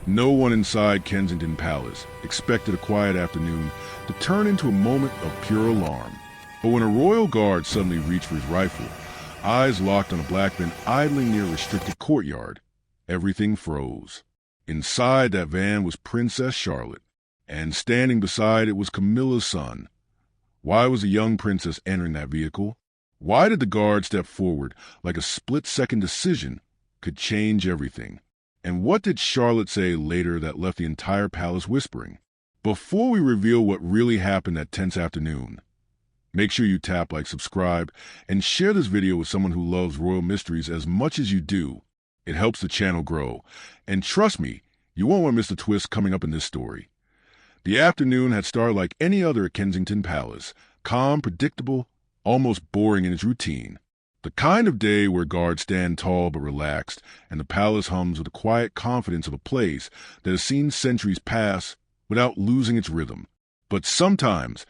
No one inside Kensington Palace expected a quiet afternoon to turn into a moment of pure alarm. But when a royal guard suddenly reached for his rifle, eyes locked on a black man idling near a restricted courtyard, everything froze. Inside that van was Princess Charlotte, and standing beside it was Camilla's son. Why was a young princess entering that vehicle? Why did the guard step forward like a split-second decision could change everything? And what did Charlotte say later that left the entire palace whispering? Before we reveal what really happened that tense afternoon, make sure you tap like, subscribe, and share this video with someone who loves royal mysteries as much as you do. It helps the channel grow. And trust me, you won't want to miss the twist coming up in this story. The afternoon had started like any other at Kensington Palace, calm, predictable, almost boring in its routine. The kind of day where guards stand tall but relaxed, and the palace hums with the quiet confidence of a place that has seen centuries pass without losing its rhythm. But sometimes,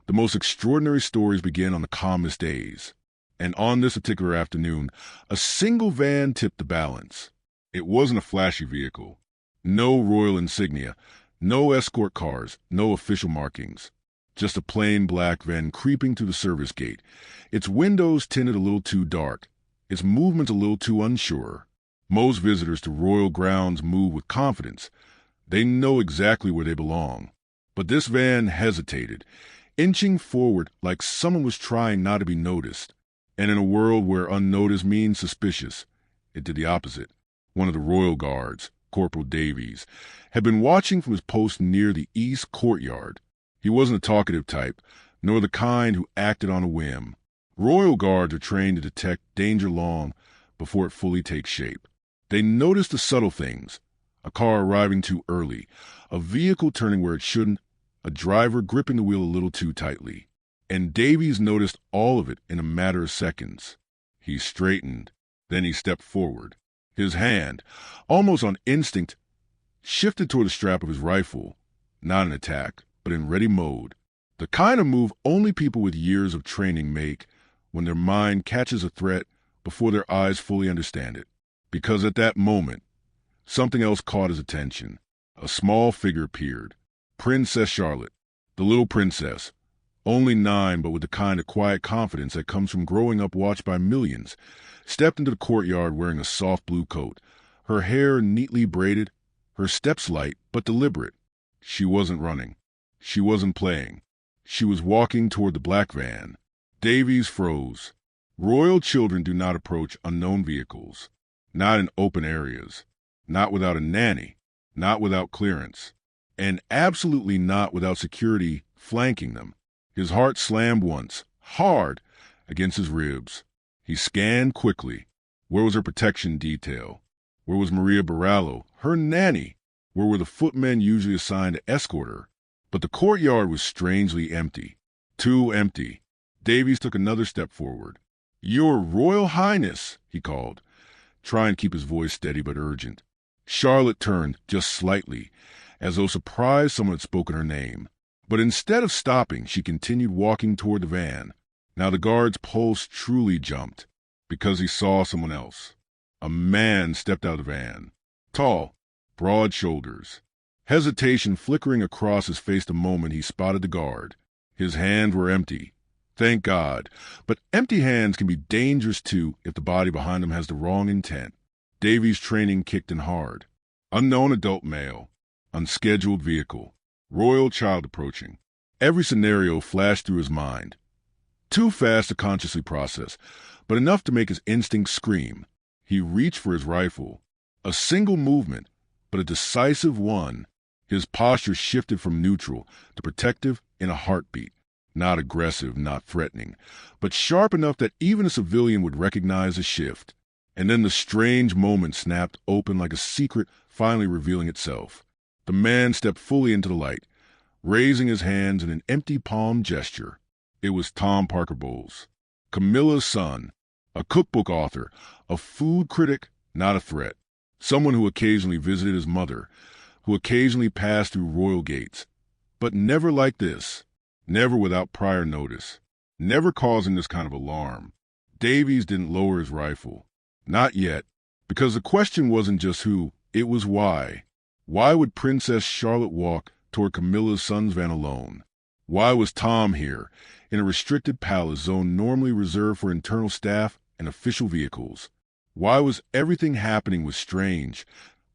the most extraordinary stories begin on the calmest days. And on this particular afternoon, a single van tipped the balance. It wasn't a flashy vehicle. No royal insignia, no escort cars, no official markings. Just a plain black van creeping through the service gate, its windows tinted a little too dark, its movements a little too unsure. Most visitors to royal grounds move with confidence. They know exactly where they belong. But this van hesitated, inching forward like someone was trying not to be noticed. And in a world where unnoticed means suspicious, it did the opposite. One of the royal guards, Corporal Davies, had been watching from his post near the east courtyard. He wasn't a talkative type, nor the kind who acted on a whim. Royal guards are trained to detect danger long before it fully takes shape. They notice the subtle things: a car arriving too early, a vehicle turning where it shouldn't, a driver gripping the wheel a little too tightly. And Davies noticed all of it in a matter of seconds. He straightened, then he stepped forward. His hand, almost on instinct, shifted toward the strap of his rifle, not an attack, but in ready mode. The kind of move only people with years of training make when their mind catches a threat before their eyes fully understand it. Because at that moment, something else caught his attention. A small figure appeared. Princess Charlotte, the little princess, only 9 but with the kind of quiet confidence that comes from growing up watched by millions, stepped into the courtyard wearing a soft blue coat, her hair neatly braided, her steps light but deliberate. She wasn't running. She wasn't playing. She was walking toward the black van. Davies froze. Royal children do not approach unknown vehicles. Not in open areas. Not without a nanny. Not without clearance. And absolutely not without security flanking them. His heart slammed once, hard, against his ribs. He scanned quickly. Where was her protection detail? Where was Maria Barallo, her nanny? Where were the footmen usually assigned to escort her? But the courtyard was strangely empty. Too empty. Davies took another step forward. "Your Royal Highness," he called, trying to keep his voice steady but urgent. Charlotte turned just slightly, as though surprised someone had spoken her name. But instead of stopping, she continued walking toward the van. Now the guard's pulse truly jumped, because he saw someone else. A man stepped out of the van. Tall, broad shoulders. Hesitation flickering across his face the moment he spotted the guard. His hands were empty. Thank God. But empty hands can be dangerous too if the body behind them has the wrong intent. Davies' training kicked in hard. Unknown adult male. Unscheduled vehicle. Royal child approaching. Every scenario flashed through his mind. Too fast to consciously process, but enough to make his instincts scream. He reached for his rifle. A single movement, but a decisive one. His posture shifted from neutral to protective in a heartbeat. Not aggressive, not threatening, but sharp enough that even a civilian would recognize a shift. And then the strange moment snapped open like a secret finally revealing itself. The man stepped fully into the light, raising his hands in an empty palm gesture. It was Tom Parker Bowles, Camilla's son, a cookbook author, a food critic, not a threat. Someone who occasionally visited his mother, who occasionally passed through royal gates, but never like this, never without prior notice, never causing this kind of alarm. Davies didn't lower his rifle. Not yet, because the question wasn't just who, it was why. Why would Princess Charlotte walk toward Camilla's son's van alone? Why was Tom here, in a restricted palace zone normally reserved for internal staff and official vehicles? Why was everything happening with strange,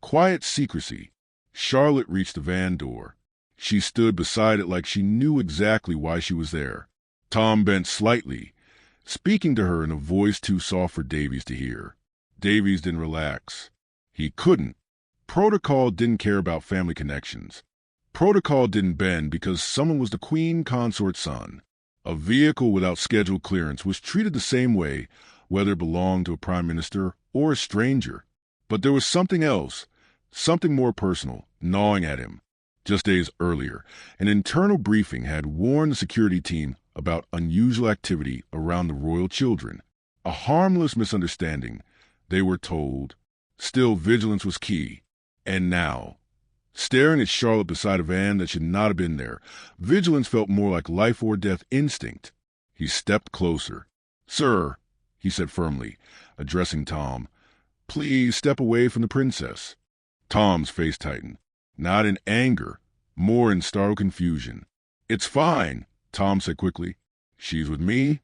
quiet secrecy? Charlotte reached the van door. She stood beside it like she knew exactly why she was there. Tom bent slightly, speaking to her in a voice too soft for Davies to hear. Davies didn't relax. He couldn't. Protocol didn't care about family connections. Protocol didn't bend because someone was the queen consort's son. A vehicle without scheduled clearance was treated the same way, whether it belonged to a prime minister or a stranger. But there was something else, something more personal, gnawing at him. Just days earlier, an internal briefing had warned the security team about unusual activity around the royal children. A harmless misunderstanding, they were told. Still, vigilance was key. And now, staring at Charlotte beside a van that should not have been there, vigilance felt more like life or death instinct. He stepped closer. "Sir," he said firmly, addressing Tom, "please step away from the princess." Tom's face tightened, not in anger, more in startled confusion. "It's fine," Tom said quickly. "She's with me."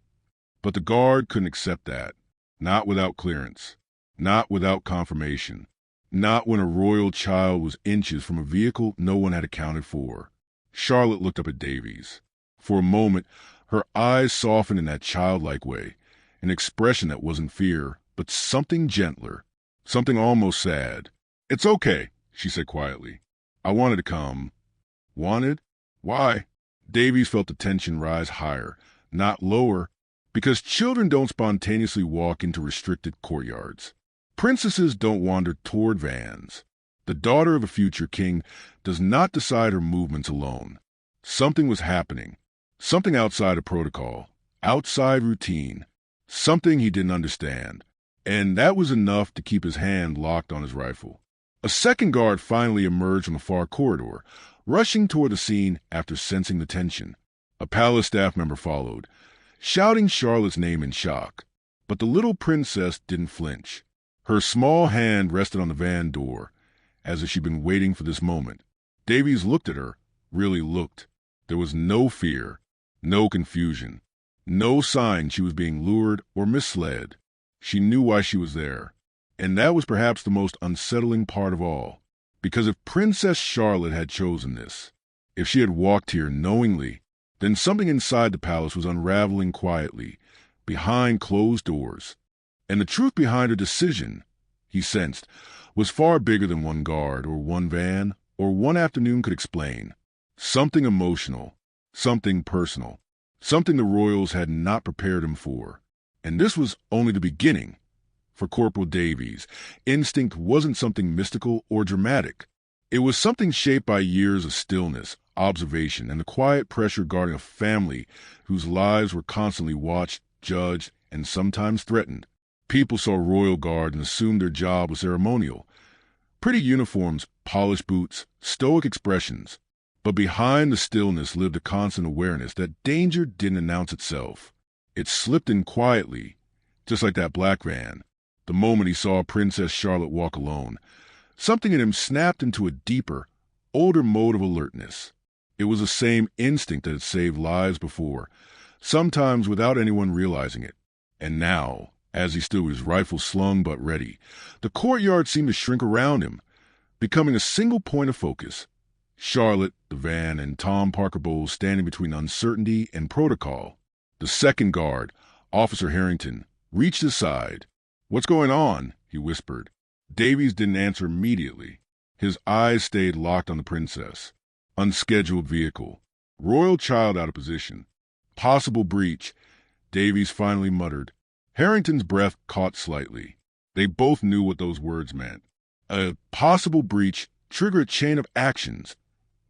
But the guard couldn't accept that. Not without clearance. Not without confirmation. Not when a royal child was inches from a vehicle no one had accounted for. Charlotte looked up at Davies. For a moment, her eyes softened in that childlike way, an expression that wasn't fear, but something gentler, something almost sad. "It's okay," she said quietly. "I wanted to come." Wanted? Why? Davies felt the tension rise higher, not lower, because children don't spontaneously walk into restricted courtyards. Princesses don't wander toward vans. The daughter of a future king does not decide her movements alone. Something was happening. Something outside of protocol, outside routine. Something he didn't understand. And that was enough to keep his hand locked on his rifle. A second guard finally emerged from the far corridor, rushing toward the scene after sensing the tension. A palace staff member followed, shouting Charlotte's name in shock. But the little princess didn't flinch. Her small hand rested on the van door, as if she'd been waiting for this moment. Davies looked at her, really looked. There was no fear, no confusion, no sign she was being lured or misled. She knew why she was there. And that was perhaps the most unsettling part of all. Because if Princess Charlotte had chosen this, if she had walked here knowingly, then something inside the palace was unraveling quietly, behind closed doors. And the truth behind her decision, he sensed, was far bigger than one guard or one van or one afternoon could explain. Something emotional, something personal, something the royals had not prepared him for. And this was only the beginning. For Corporal Davies, instinct wasn't something mystical or dramatic. It was something shaped by years of stillness, observation, and the quiet pressure guarding a family whose lives were constantly watched, judged, and sometimes threatened. People saw royal guard and assumed their job was ceremonial. Pretty uniforms, polished boots, stoic expressions. But behind the stillness lived a constant awareness that danger didn't announce itself. It slipped in quietly, just like that black van. The moment he saw Princess Charlotte walk alone, something in him snapped into a deeper, older mode of alertness. It was the same instinct that had saved lives before, sometimes without anyone realizing it. And now, as he stood with his rifle slung but ready, the courtyard seemed to shrink around him, becoming a single point of focus. Charlotte, the van, and Tom Parker Bowles standing between uncertainty and protocol. The second guard, Officer Harrington, reached his side. "What's going on?" he whispered. Davies didn't answer immediately. His eyes stayed locked on the princess. Unscheduled vehicle. Royal child out of position. Possible breach. Davies finally muttered. Harrington's breath caught slightly. They both knew what those words meant. A possible breach triggered a chain of actions,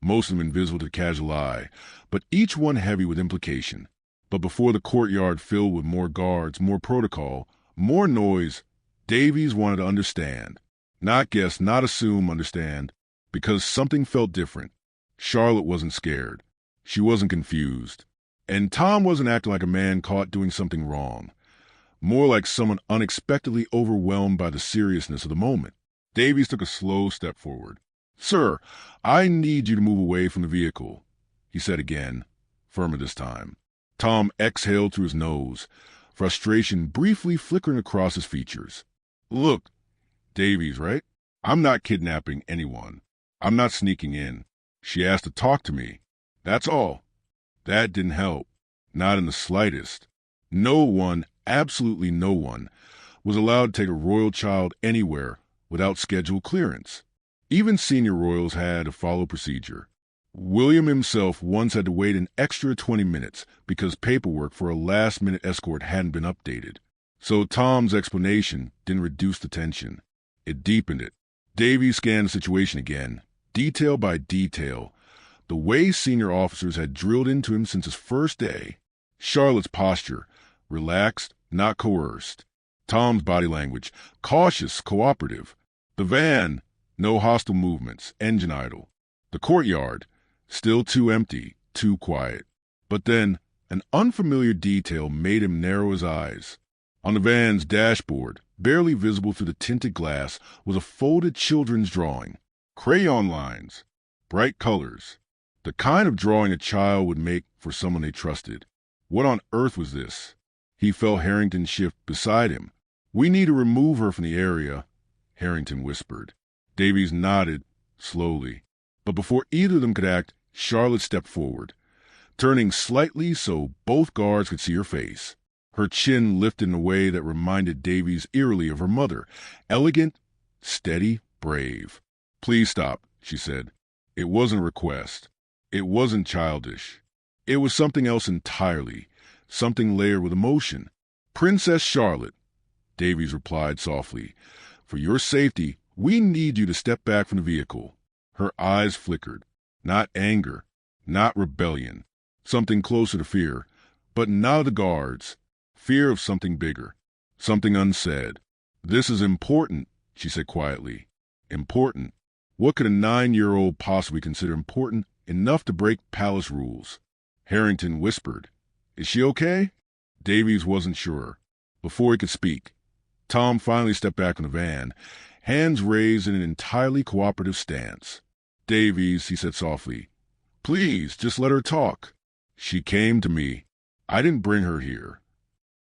most of them invisible to the casual eye, but each one heavy with implication. But before the courtyard filled with more guards, more protocol, more noise, Davies wanted to understand. Not guess, not assume, understand. Because something felt different. Charlotte wasn't scared. She wasn't confused. And Tom wasn't acting like a man caught doing something wrong. More like someone unexpectedly overwhelmed by the seriousness of the moment. Davies took a slow step forward. "Sir, I need you to move away from the vehicle," he said again, firmer this time. Tom exhaled through his nose, frustration briefly flickering across his features. "Look, Davies, right? I'm not kidnapping anyone. I'm not sneaking in. She asked to talk to me. That's all." That didn't help. Not in the slightest. No one, absolutely no one, was allowed to take a royal child anywhere without scheduled clearance. Even senior royals had to follow procedure. William himself once had to wait an extra 20 minutes because paperwork for a last-minute escort hadn't been updated. So Tom's explanation didn't reduce the tension. It deepened it. Davies scanned the situation again, detail by detail, the way senior officers had drilled into him since his first day. Charlotte's posture, relaxed, not coerced. Tom's body language, cautious, cooperative. The van, no hostile movements, engine idle. The courtyard, still too empty, too quiet. But then, an unfamiliar detail made him narrow his eyes. On the van's dashboard, barely visible through the tinted glass, was a folded children's drawing. Crayon lines, bright colors. The kind of drawing a child would make for someone they trusted. What on earth was this? He felt Harrington shift beside him. "We need to remove her from the area," Harrington whispered. Davies nodded, slowly. But before either of them could act, Charlotte stepped forward, turning slightly so both guards could see her face. Her chin lifted in a way that reminded Davies eerily of her mother. Elegant, steady, brave. "Please stop," she said. It wasn't a request. It wasn't childish. It was something else entirely, something layered with emotion. "Princess Charlotte," Davies replied softly, "for your safety, we need you to step back from the vehicle." Her eyes flickered. Not anger, not rebellion. Something closer to fear, but not of the guards. Fear of something bigger, something unsaid. "This is important," she said quietly. Important. What could a 9-year-old possibly consider important enough to break palace rules? Harrington whispered, "Is she okay?" Davies wasn't sure. Before he could speak, Tom finally stepped back from the van, hands raised in an entirely cooperative stance. "Davies," he said softly, "please, just let her talk. She came to me. I didn't bring her here."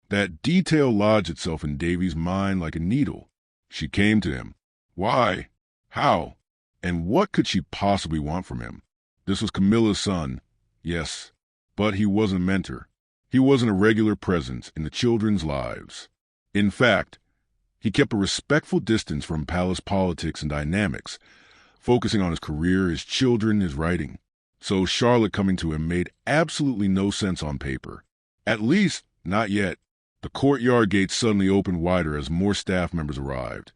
That detail lodged itself in Davies' mind like a needle. She came to him. Why? How? And what could she possibly want from him? This was Camilla's son, yes, but he wasn't a mentor. He wasn't a regular presence in the children's lives. In fact, he kept a respectful distance from palace politics and dynamics, focusing on his career, his children, his writing. So Charlotte coming to him made absolutely no sense on paper. At least, not yet. The courtyard gates suddenly opened wider as more staff members arrived.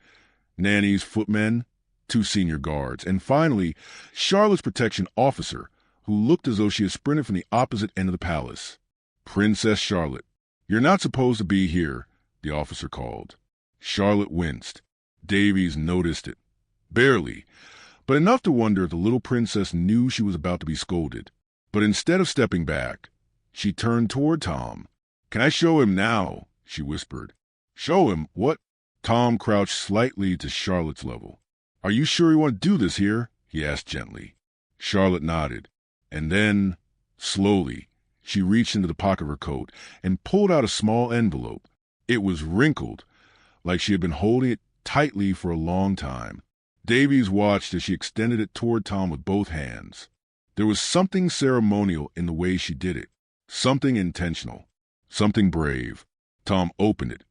Nannies, footmen, 2 senior guards, and finally, Charlotte's protection officer, who looked as though she had sprinted from the opposite end of the palace. "Princess Charlotte, you're not supposed to be here," the officer called. Charlotte winced. Davies noticed it. Barely, but enough to wonder if the little princess knew she was about to be scolded. But instead of stepping back, she turned toward Tom. "Can I show him now?" she whispered. "Show him what?" Tom crouched slightly to Charlotte's level. "Are you sure you want to do this here?" he asked gently. Charlotte nodded. And then, slowly, she reached into the pocket of her coat and pulled out a small envelope. It was wrinkled, like she had been holding it tightly for a long time. Davies watched as she extended it toward Tom with both hands. There was something ceremonial in the way she did it, something intentional, something brave. Tom opened it,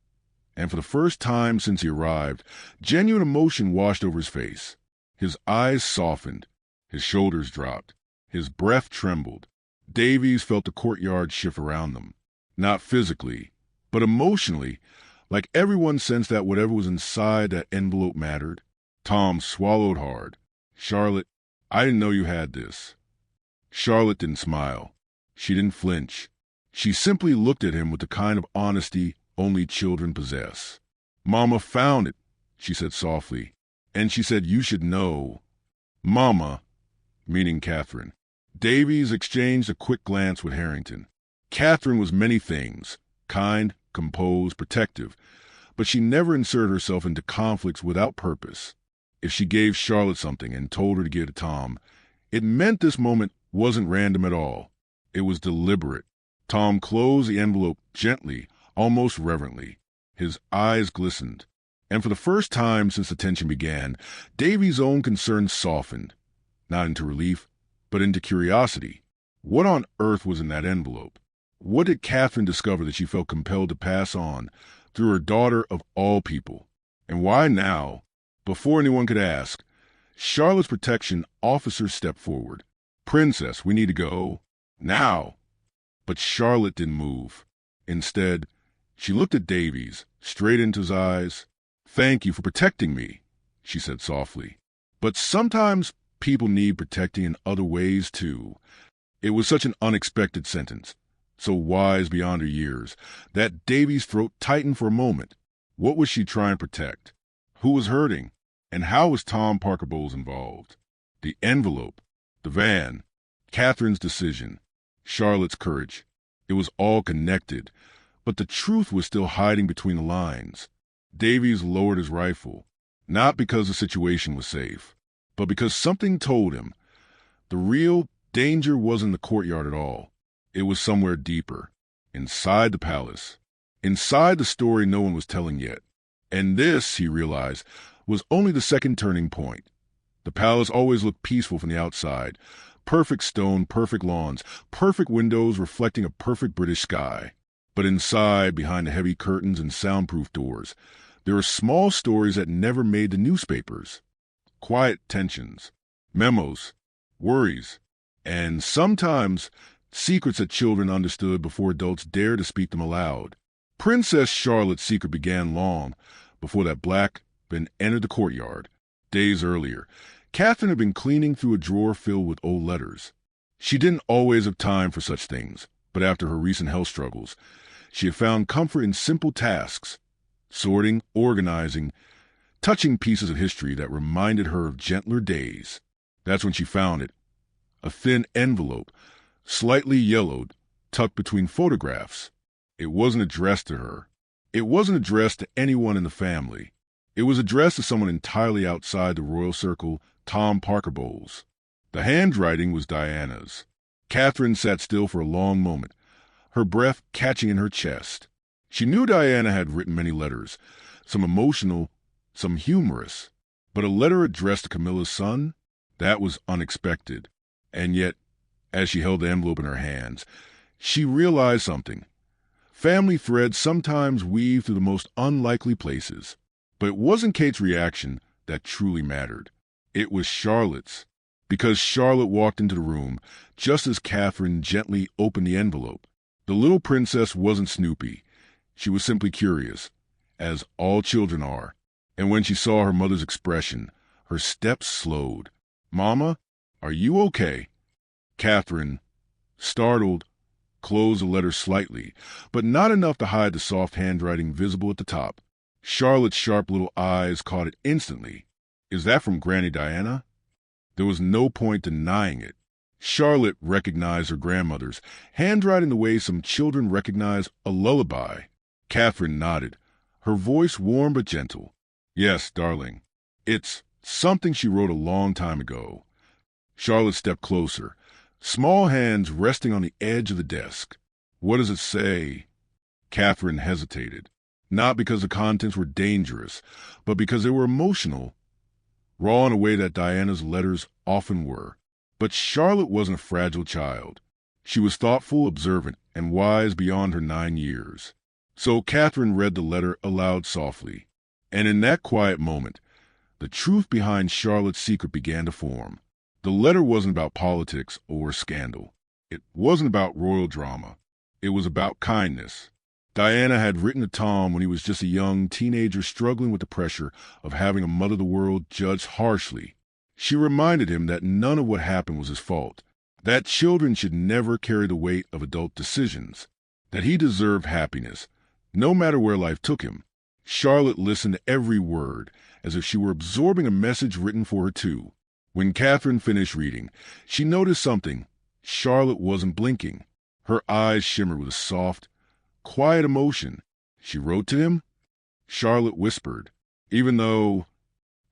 and for the first time since he arrived, genuine emotion washed over his face. His eyes softened, his shoulders dropped, his breath trembled. Davies felt the courtyard shift around them, not physically, but emotionally, like everyone sensed that whatever was inside that envelope mattered. Tom swallowed hard. "Charlotte, I didn't know you had this." Charlotte didn't smile. She didn't flinch. She simply looked at him with the kind of honesty only children possess. "Mama found it," she said softly, "and she said you should know." Mama, meaning Catherine. Davies exchanged a quick glance with Harrington. Catherine was many things, kind, composed, protective, but she never inserted herself into conflicts without purpose. If she gave Charlotte something and told her to give it to Tom, it meant this moment wasn't random at all. It was deliberate. Tom closed the envelope gently, almost reverently. His eyes glistened. And for the first time since the tension began, Davy's own concern softened, not into relief, but into curiosity. What on earth was in that envelope? What did Catherine discover that she felt compelled to pass on through her daughter of all people? And why now? Before anyone could ask, Charlotte's protection officer stepped forward. "Princess, we need to go. Now." But Charlotte didn't move. Instead, she looked at Davies, straight into his eyes. "Thank you for protecting me," she said softly. "But sometimes people need protecting in other ways, too." It was such an unexpected sentence, so wise beyond her years, that Davies' throat tightened for a moment. What was she trying to protect? Who was hurting? And how was Tom Parker Bowles involved? The envelope, the van, Catherine's decision, Charlotte's courage. It was all connected, but the truth was still hiding between the lines. Davies lowered his rifle, not because the situation was safe, but because something told him the real danger wasn't in the courtyard at all. It was somewhere deeper, inside the palace, inside the story no one was telling yet. And this, he realized, was only the second turning point. The palace always looked peaceful from the outside. Perfect stone, perfect lawns, perfect windows reflecting a perfect British sky. But inside, behind the heavy curtains and soundproof doors, there were small stories that never made the newspapers. Quiet tensions, memos, worries, and sometimes secrets that children understood before adults dared to speak them aloud. Princess Charlotte's secret began long before that black bin entered the courtyard. Days earlier, Catherine had been cleaning through a drawer filled with old letters. She didn't always have time for such things, but after her recent health struggles, she had found comfort in simple tasks, sorting, organizing, touching pieces of history that reminded her of gentler days. That's when she found it. A thin envelope, slightly yellowed, tucked between photographs. It wasn't addressed to her. It wasn't addressed to anyone in the family. It was addressed to someone entirely outside the royal circle, Tom Parker Bowles. The handwriting was Diana's. Catherine sat still for a long moment, her breath catching in her chest. She knew Diana had written many letters, some emotional, some humorous. But a letter addressed to Camilla's son? That was unexpected. And yet, as she held the envelope in her hands, she realized something. Family threads sometimes weave through the most unlikely places. But it wasn't Kate's reaction that truly mattered. It was Charlotte's. Because Charlotte walked into the room just as Catherine gently opened the envelope. The little princess wasn't snoopy. She was simply curious, as all children are. And when she saw her mother's expression, her steps slowed. "Mama, are you okay?" Catherine, startled, closed the letter slightly, but not enough to hide the soft handwriting visible at the top. Charlotte's sharp little eyes caught it instantly. "Is that from Granny Diana?" There was no point denying it. Charlotte recognized her grandmother's handwriting the way some children recognize a lullaby. Catherine nodded, her voice warm but gentle. "Yes, darling. It's something she wrote a long time ago." Charlotte stepped closer, small hands resting on the edge of the desk. "What does it say?" Catherine hesitated, not because the contents were dangerous, but because they were emotional, raw in a way that Diana's letters often were. But Charlotte wasn't a fragile child. She was thoughtful, observant, and wise beyond her 9 years. So Catherine read the letter aloud softly. And in that quiet moment, the truth behind Charlotte's secret began to form. The letter wasn't about politics or scandal. It wasn't about royal drama. It was about kindness. Diana had written to Tom when he was just a young teenager struggling with the pressure of having a mother of the world judged harshly. She reminded him that none of what happened was his fault, that children should never carry the weight of adult decisions, that he deserved happiness, no matter where life took him. Charlotte listened to every word as if she were absorbing a message written for her too. When Catherine finished reading, she noticed something. Charlotte wasn't blinking. Her eyes shimmered with a soft, quiet emotion. "She wrote to him?" Charlotte whispered, even though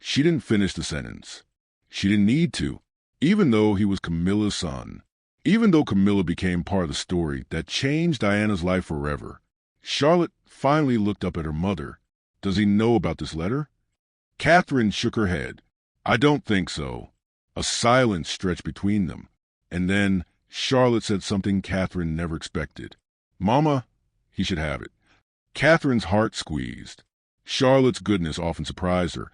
She didn't finish the sentence. She didn't need to, even though he was Camilla's son. Even though Camilla became part of the story that changed Diana's life forever. Charlotte finally looked up at her mother. Does he know about this letter? Catherine shook her head. I don't think so. A silence stretched between them, and then Charlotte said something Catherine never expected. Mama, he should have it. Catherine's heart squeezed. Charlotte's goodness often surprised her,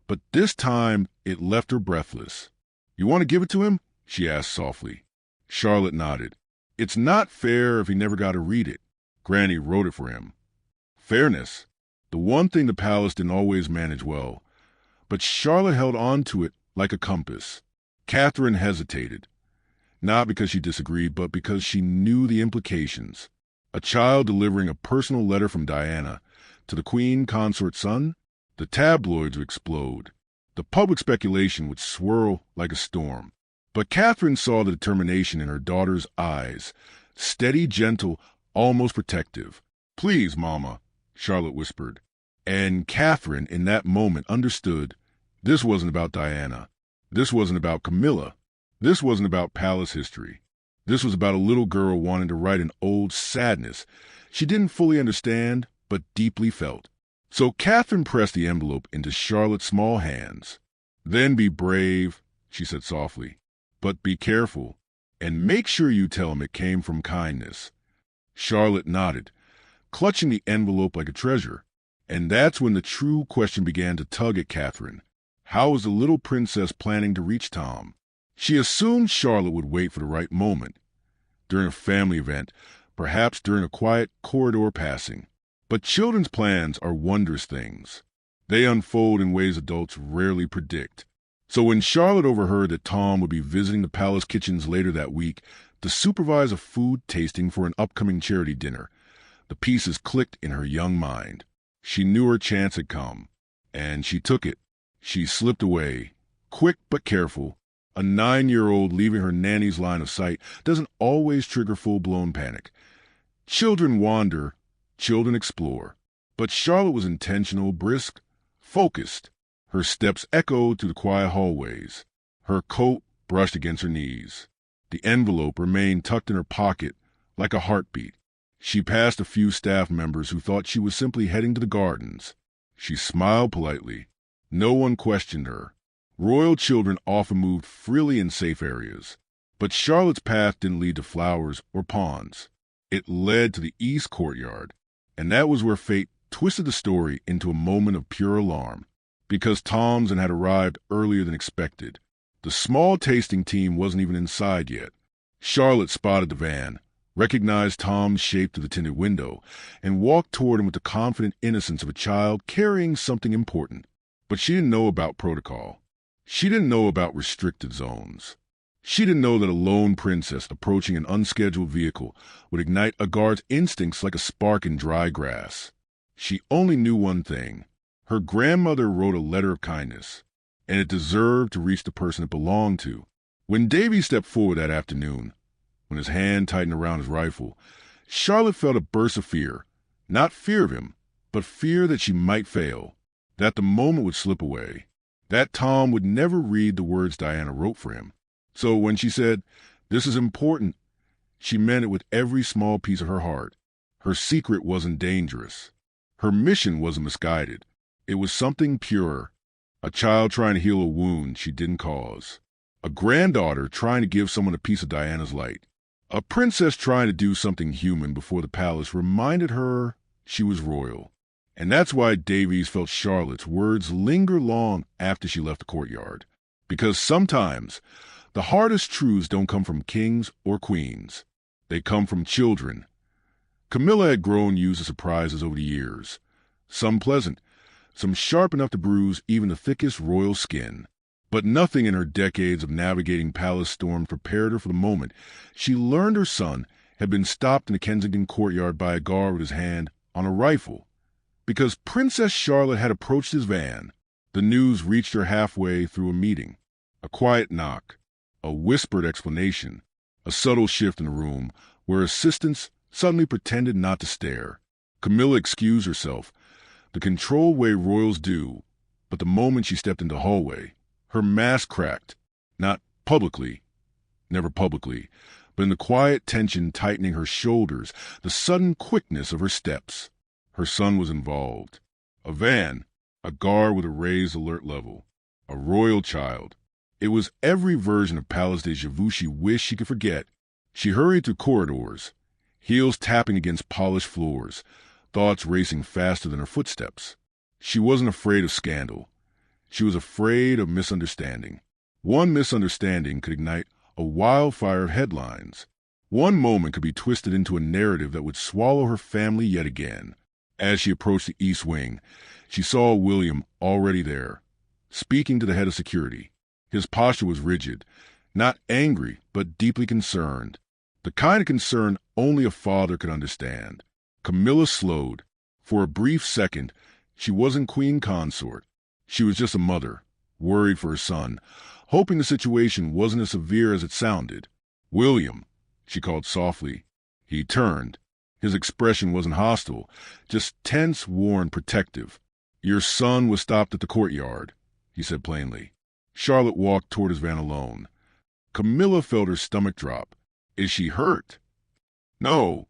but this time it left her breathless. You want to give it to him? She asked softly. Charlotte nodded. It's not fair if he never got to read it. Granny wrote it for him. Fairness. The one thing the palace didn't always manage well. But Charlotte held on to it like a compass. Catherine hesitated. Not because she disagreed, but because she knew the implications. A child delivering a personal letter from Diana to the Queen Consort's son? The tabloids would explode. The public speculation would swirl like a storm. But Catherine saw the determination in her daughter's eyes. Steady, gentle, almost protective. Please, Mama, Charlotte whispered. And Catherine, in that moment, understood this wasn't about Diana. This wasn't about Camilla. This wasn't about palace history. This was about a little girl wanting to write an old sadness she didn't fully understand, but deeply felt. So Catherine pressed the envelope into Charlotte's small hands. Then be brave, she said softly, but be careful, and make sure you tell him it came from kindness. Charlotte nodded, clutching the envelope like a treasure. And that's when the true question began to tug at Catherine. How was the little princess planning to reach Tom? She assumed Charlotte would wait for the right moment. During a family event, perhaps during a quiet corridor passing. But children's plans are wondrous things. They unfold in ways adults rarely predict. So when Charlotte overheard that Tom would be visiting the palace kitchens later that week to supervise a food tasting for an upcoming charity dinner, the pieces clicked in her young mind. She knew her chance had come, and she took it. She slipped away, quick but careful. A 9-year-old leaving her nanny's line of sight doesn't always trigger full-blown panic. Children wander, children explore. But Charlotte was intentional, brisk, focused. Her steps echoed through the quiet hallways. Her coat brushed against her knees. The envelope remained tucked in her pocket like a heartbeat. She passed a few staff members who thought she was simply heading to the gardens. She smiled politely. No one questioned her. Royal children often moved freely in safe areas. But Charlotte's path didn't lead to flowers or ponds. It led to the east courtyard, and that was where fate twisted the story into a moment of pure alarm. Because Tom's had arrived earlier than expected. The small tasting team wasn't even inside yet. Charlotte spotted the van, recognized Tom's shape through the tinted window, and walked toward him with the confident innocence of a child carrying something important. But she didn't know about protocol. She didn't know about restricted zones. She didn't know that a lone princess approaching an unscheduled vehicle would ignite a guard's instincts like a spark in dry grass. She only knew one thing. Her grandmother wrote a letter of kindness, and it deserved to reach the person it belonged to. When Davy stepped forward that afternoon, when his hand tightened around his rifle, Charlotte felt a burst of fear. Not fear of him, but fear that she might fail, that the moment would slip away, that Tom would never read the words Diana wrote for him. So when she said, "This is important," she meant it with every small piece of her heart. Her secret wasn't dangerous. Her mission wasn't misguided. It was something pure. A child trying to heal a wound she didn't cause. A granddaughter trying to give someone a piece of Diana's light. A princess trying to do something human before the palace reminded her she was royal. And that's why Davies felt Charlotte's words linger long after she left the courtyard. Because sometimes the hardest truths don't come from kings or queens. They come from children. Camilla had grown used to surprises over the years. Some pleasant, some sharp enough to bruise even the thickest royal skin. But nothing in her decades of navigating palace storms prepared her for the moment she learned her son had been stopped in the Kensington courtyard by a guard with his hand on a rifle. Because Princess Charlotte had approached his van, the news reached her halfway through a meeting. A quiet knock, a whispered explanation, a subtle shift in the room where assistants suddenly pretended not to stare. Camilla excused herself, the controlled way royals do, But the moment she stepped into the hallway, her mask cracked. Not publicly, never publicly, but in the quiet tension tightening her shoulders, the sudden quickness of her steps. Her son was involved. A van, a guard with a raised alert level, a royal child. It was every version of Palace déjà vu she wished she could forget. She hurried through corridors, heels tapping against polished floors, thoughts racing faster than her footsteps. She wasn't afraid of scandal. She was afraid of misunderstanding. One misunderstanding could ignite a wildfire of headlines. One moment could be twisted into a narrative that would swallow her family yet again. As she approached the East Wing, she saw William already there, speaking to the head of security. His posture was rigid, not angry, but deeply concerned. The kind of concern only a father could understand. Camilla slowed. For a brief second, she wasn't queen consort. She was just a mother, worried for her son, hoping the situation wasn't as severe as it sounded. "William," she called softly. He turned. His expression wasn't hostile, just tense, worn, protective. "Your son was stopped at the courtyard," he said plainly. Charlotte walked toward his van alone. Camilla felt her stomach drop. "Is she hurt?" "No,"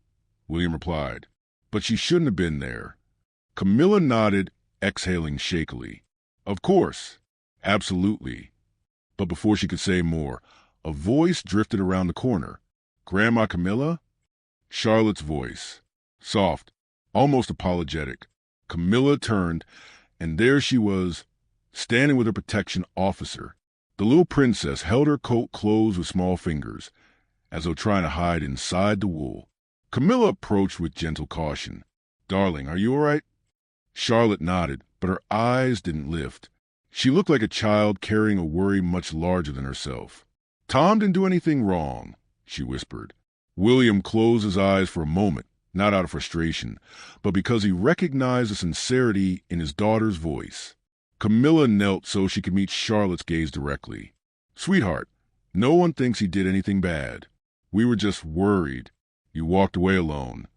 William replied, "but she shouldn't have been there." Camilla nodded, exhaling shakily. "Of course. Absolutely." But before she could say more, a voice drifted around the corner. "Grandma Camilla?" Charlotte's voice. Soft, almost apologetic. Camilla turned, and there she was, standing with her protection officer. The little princess held her coat closed with small fingers, as though trying to hide inside the wool. Camilla approached with gentle caution. "Darling, are you all right?" Charlotte nodded, but her eyes didn't lift. She looked like a child carrying a worry much larger than herself. "Tom didn't do anything wrong," she whispered. William closed his eyes for a moment, not out of frustration, but because he recognized the sincerity in his daughter's voice. Camilla knelt so she could meet Charlotte's gaze directly. "Sweetheart, no one thinks he did anything bad. We were just worried. You walked away alone."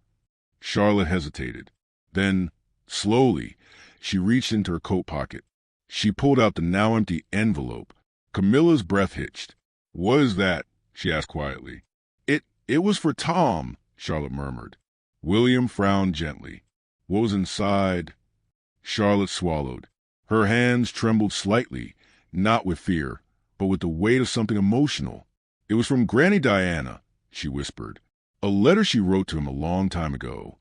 Charlotte hesitated. Then, slowly, she reached into her coat pocket. She pulled out the now empty envelope. Camilla's breath hitched. "What is that?" she asked quietly. It was for Tom," Charlotte murmured. William frowned gently. What was inside? Charlotte swallowed. Her hands trembled slightly, not with fear, but with the weight of something emotional. "It was from Granny Diana," she whispered. "A letter she wrote to him a long time ago."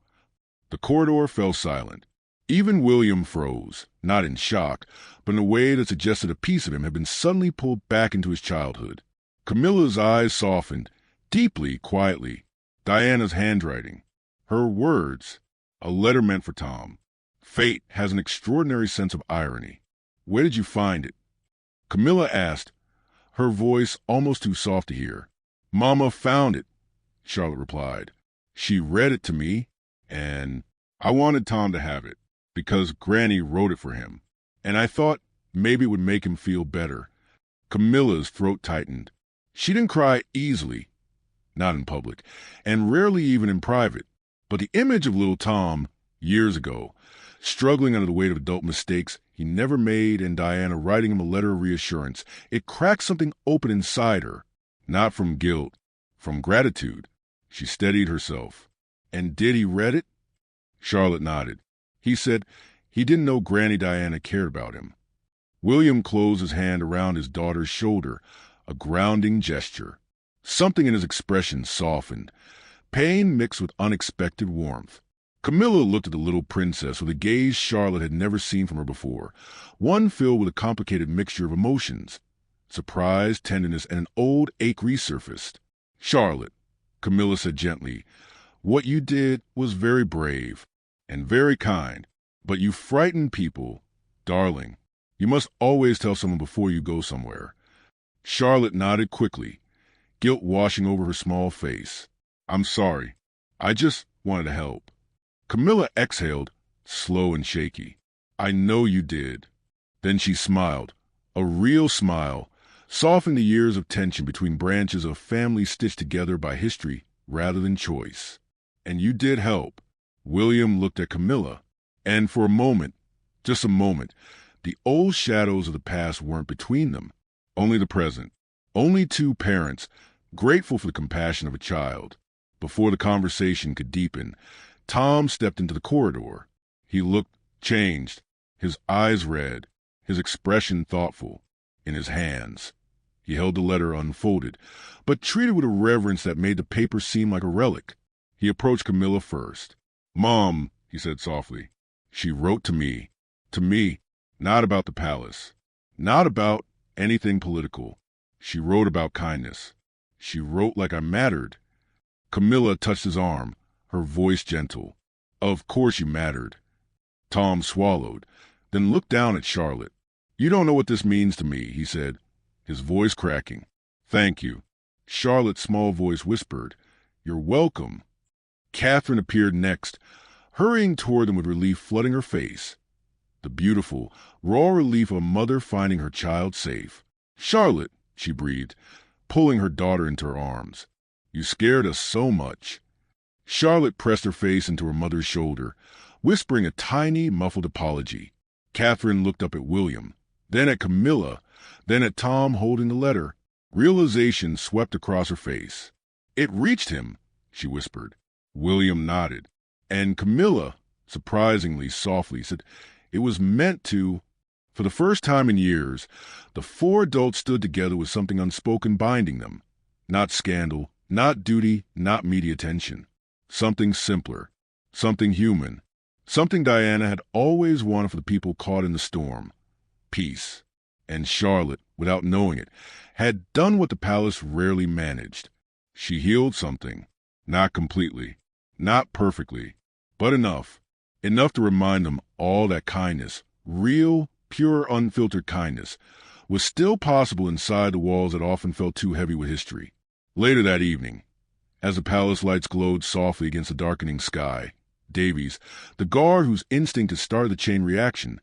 The corridor fell silent. Even William froze, not in shock, but in a way that suggested a piece of him had been suddenly pulled back into his childhood. Camilla's eyes softened, deeply, quietly. Diana's handwriting. Her words. A letter meant for Tom. Fate has an extraordinary sense of irony. "Where did you find it?" Camilla asked, her voice almost too soft to hear. "Mama found it," Charlotte replied. "She read it to me, and I wanted Tom to have it, because Granny wrote it for him, and I thought maybe it would make him feel better." Camilla's throat tightened. She didn't cry easily, not in public, and rarely even in private, but the image of little Tom, years ago, struggling under the weight of adult mistakes he never made, and Diana writing him a letter of reassurance, it cracked something open inside her, not from guilt, from gratitude. She steadied herself. "And did he read it?" Charlotte nodded. "He said he didn't know Granny Diana cared about him." William closed his hand around his daughter's shoulder, a grounding gesture. Something in his expression softened, pain mixed with unexpected warmth. Camilla looked at the little princess with a gaze Charlotte had never seen from her before, one filled with a complicated mixture of emotions. Surprise, tenderness, and an old ache resurfaced. "Charlotte," Camilla said gently, "what you did was very brave and very kind, but you frightened people. Darling, you must always tell someone before you go somewhere." Charlotte nodded quickly, guilt washing over her small face. "I'm sorry. I just wanted to help." Camilla exhaled, slow and shaky. "I know you did." Then she smiled, a real smile, softening the years of tension between branches of family stitched together by history rather than choice. "And you did help." William looked at Camilla, and for a moment, just a moment, The old shadows of the past weren't between them, only the present. Only two parents, grateful for the compassion of a child. Before the conversation could deepen, Tom stepped into the corridor. He looked changed, his eyes red, his expression thoughtful. In his hands, he held the letter unfolded, but treated with a reverence that made the paper seem like a relic. He approached Camilla first. "Mom," he said softly, "she wrote to me. To me, not about the palace, not about anything political. She wrote about kindness. She wrote like I mattered." Camilla touched his arm, her voice gentle. "Of course you mattered." Tom swallowed, then looked down at Charlotte. "You don't know what this means to me," he said, his voice cracking. "Thank you." Charlotte's small voice whispered, "You're welcome." Catherine appeared next, hurrying toward them with relief flooding her face. The beautiful, raw relief of a mother finding her child safe. "Charlotte," she breathed, pulling her daughter into her arms. "You scared us so much." Charlotte pressed her face into her mother's shoulder, whispering a tiny, muffled apology. Catherine looked up at William, then at Camilla, then at Tom holding the letter. Realization swept across her face. "It reached him," she whispered. William nodded, and Camilla, surprisingly softly, said it was meant to. For the first time in years, the four adults stood together with something unspoken binding them. Not scandal, not duty, not media attention. Something simpler, something human, something Diana had always wanted for the people caught in the storm. Peace. And Charlotte, without knowing it, had done what the palace rarely managed. She healed something. Not completely, not perfectly, but enough. Enough to remind them all that kindness, real, pure, unfiltered kindness, was still possible inside the walls that often felt too heavy with history. Later that evening, as the palace lights glowed softly against the darkening sky, Davies, the guard whose instinct had started the chain reaction,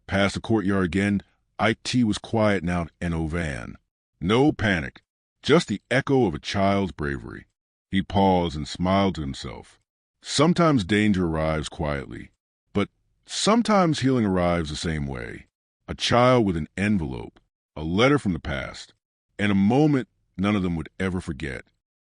passed the courtyard again. IT was quiet now and Ovan. No panic, just the echo of a child's bravery. He paused and smiled to himself. Sometimes danger arrives quietly, but sometimes healing arrives the same way. A child with an envelope, a letter from the past, and a moment none of them would ever forget.